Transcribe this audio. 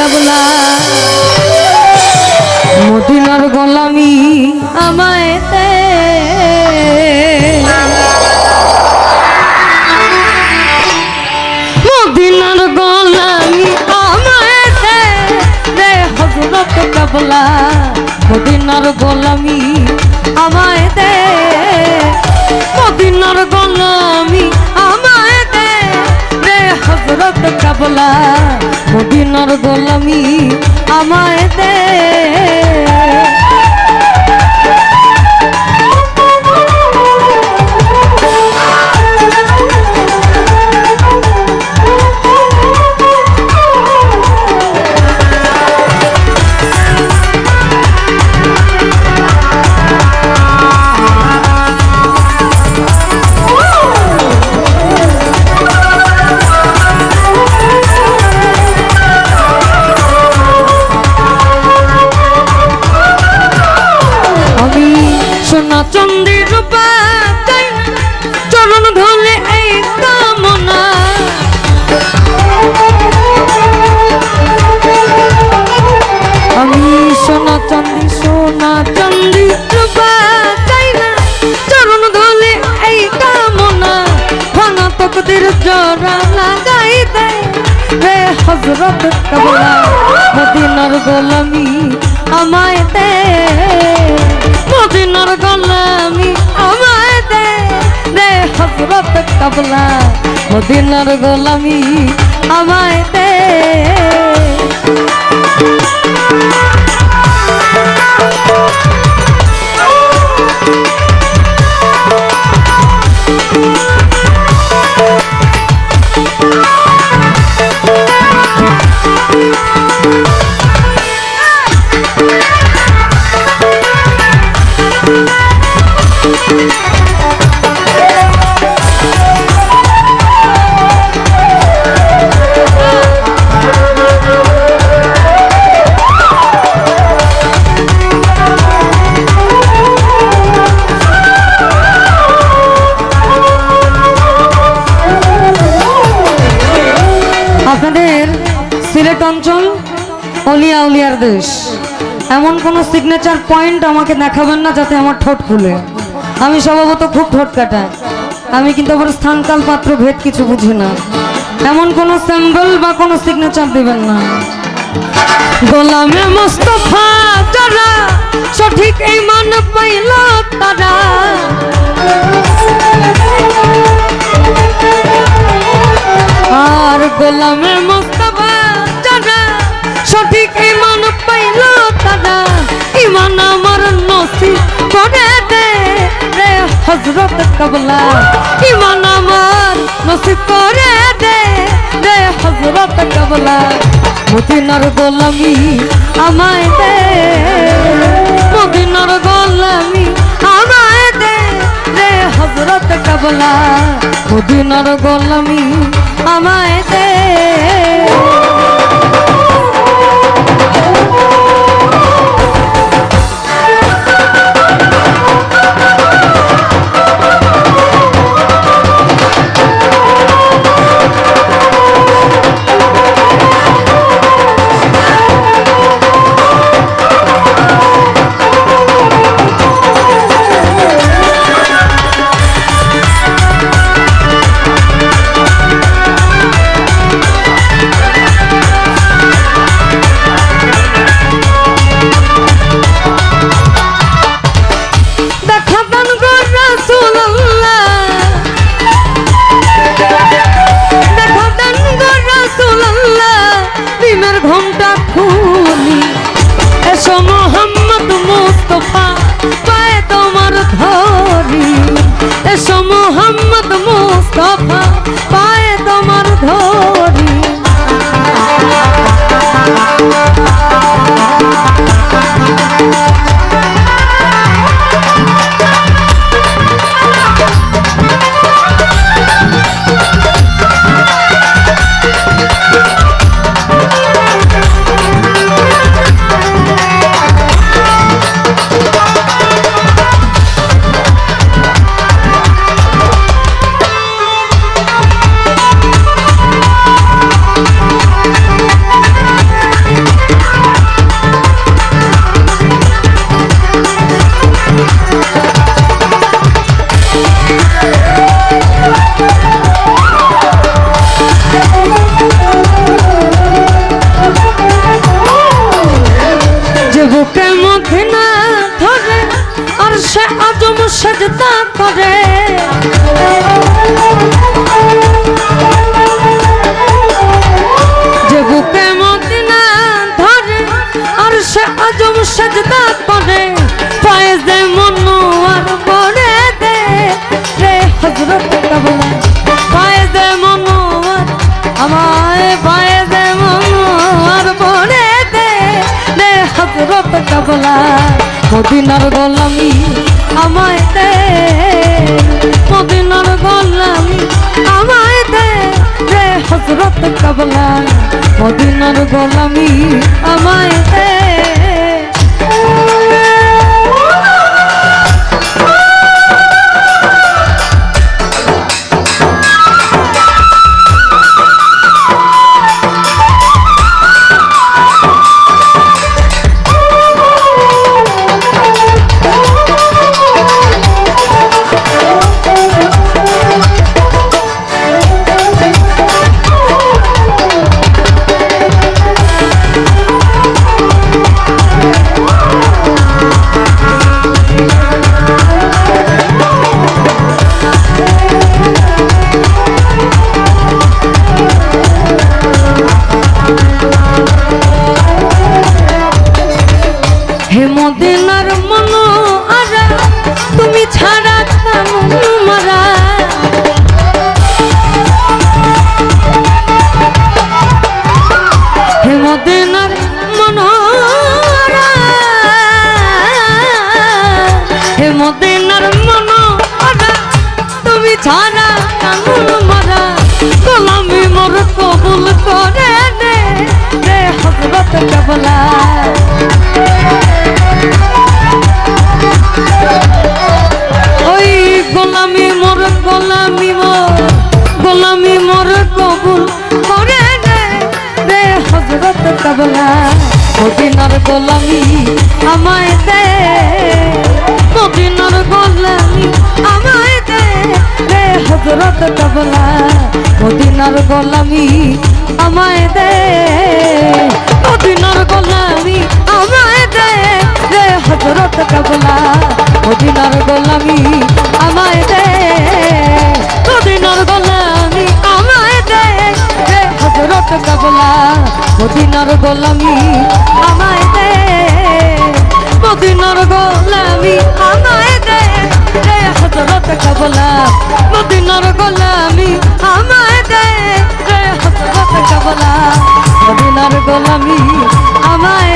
কাবলা মদিনার গোলামি আমায় দে মদিনার গোলামি আমায় দে রে হযরত কাবলা মদিনার গোলামি আমায় দে মদিনার গোলামি আমায় দে রে হযরত কাবলা মদিনার গোলামি আমায় দে চন্দ্রী রূপা চাই চরণ ধলে এই কামনা আমি সোনা চাঁদি রূপা চাই না চরণ ধলে এই কামনা ভাঙা তকদির জোড়া লাগাই দে রে হযরত কাবলা মদিনার গোলামি আমায় দে মদিনার গোলামি আমায় দে রে হযরত কাবলা মদিনার গোলামি আমায় দে আপনাদের সিলেট অঞ্চল অলিয়া উলিয়ার দেশ এমন কোন সিগনেচার পয়েন্ট আমাকে দেখাবেন না যাতে আমার ঠোঁট ফুলে আমি স্বভাবত খুব ঠোঁট কাটাই আমি কিন্তু আবার স্থানকাল পাত্র ভেদ কিছু বুঝি না এমন কোন সিম্বল বা কোন সিগনেচার দিবেন না গোলামে মুস্তাফা যারা সঠিক ঈমান পাইল তারা আর গোলামে মুস্তাফা যারা সঠিক ঈমান পাইল তারা ঈমান আমার নসিব করে দে রে হযরত কাবলা ঈমান আমার নসিব করে দে রে হযরত কাবলা মদিনার গোলামি আমায় দে মদিনার গোলামি আমায় দে রে হযরত কাবলা মদিনার গোলামি আমায় দে ঘন্টা খুলি এসো মোহাম্মদ মুস্তাফা পায়ে তোমার ধরি এসো মোহাম্মদ মুস্তাফা পায়ে তোমার ধরি সেজদা করে যে বুকে মদিনা ধরে আর সে আজম সেজদা করে পায়ে দে মনোয়ার পড়ে দে রে হযরত কাবলা পায়ে দে মনোয়ার আমায় পায়ে দে মনোয়ার পড়ে দে রে হযরত কাবলা মদিনার গোলামি আমায় দে মদিনার গোলামি আমায় দে রে হযরত কাবলা মদিনার গোলামি আমায় দে হে মদিনার মনোয়ারা তুমি ছাড়া কেমন মারা হে মদিনার মনোয়ারা হে মদিনার মনোয়ারা তুমি ছাড়া কেমন মারা গোলামি মোর কবুল করে দে রে হযরত কাবলা ওই গোলামি মোর কবুল করে দে রে হযরত কাবলা মদিনার গোলামি আমায় দে মদিনার গোলামি আমায় দে রে হযরত কাবলা মদিনার গোলামি আমায় দে মদিনার গোলামি আমায় দে রে হযরত কাবলা মদিনার গোলামি আমায় দে মদিনার গোলামি আমায় দে রে হযরত কাবলা মদিনার গোলামি আমায় দে মদিনার গোলামি আমায় দে রে হযরত কাবলা মদিনার গোলামি আমায় দে রে হযরত কাবলা মদিনার গোলামি আমায়